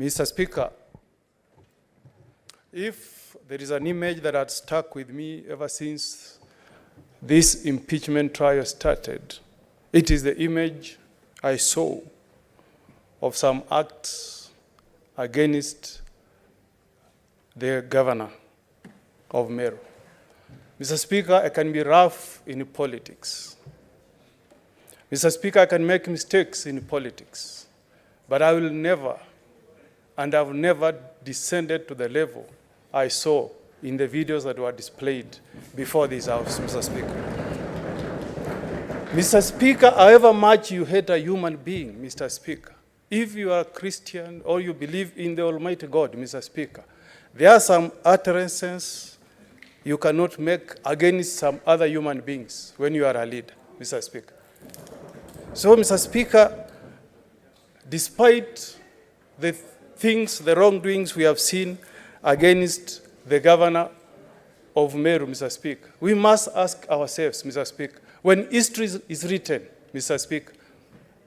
Mr. Speaker, if there is an image that had stuck with me ever since this impeachment trial started, it is the image I saw of some acts against the governor of Meru. Mr. Speaker, I can be rough in politics. Mr. Speaker, I can make mistakes in politics, but I will never, and I've never descended to the level I saw in the videos that were displayed before this House, Mr. Speaker. Mr. Speaker, however much you hate a human being, Mr. Speaker, if you are a Christian or you believe in the Almighty God, Mr. Speaker, there are some utterances you cannot make against some other human beings when you are a leader, Mr. Speaker. So, Mr. Speaker, despite the things, the wrongdoings we have seen against the governor of Meru, Mr. Speaker, we must ask ourselves, Mr. Speaker, when history is written, Mr. Speaker,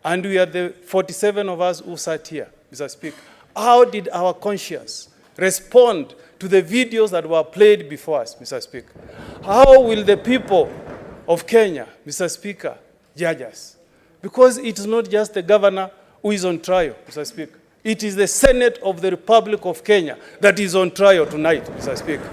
and we are the 47 of us who sat here, Mr. Speaker, how did our conscience respond to the videos that were played before us, Mr. Speaker? How will the people of Kenya, Mr. Speaker, judge us? Because it is not just the governor who is on trial, Mr. Speaker. It is the Senate of the Republic of Kenya that is on trial tonight, Mr. Speaker.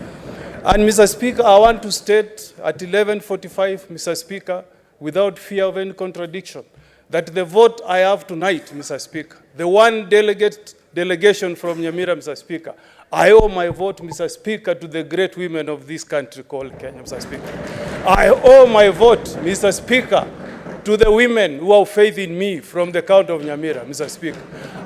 And, Mr. Speaker, I want to state at 11:45, Mr. Speaker, without fear of any contradiction, that the vote I have tonight, Mr. Speaker, the one delegation from Nyamira, Mr. Speaker, I owe my vote, Mr. Speaker, to the great women of this country called Kenya, Mr. Speaker. I owe my vote, Mr. Speaker, to the women who have faith in me from the county of Nyamira, Mr. Speaker.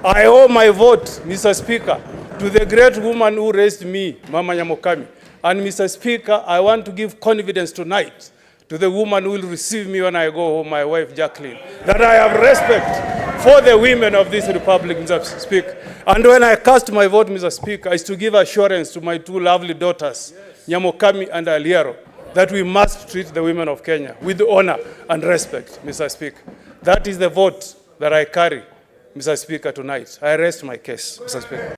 I owe my vote, Mr. Speaker, to the great woman who raised me, Mama Nyamokami. And, Mr. Speaker, I want to give confidence tonight to the woman who will receive me when I go home, my wife Jacqueline, that I have respect for the women of this republic, Mr. Speaker. And when I cast my vote, Mr. Speaker, is to give assurance to my two lovely daughters, Nyamokami and Aliaro, that we must treat the women of Kenya with honor and respect, Mr. Speaker. That is the vote that I carry, Mr. Speaker, tonight. I rest my case, Mr. Speaker.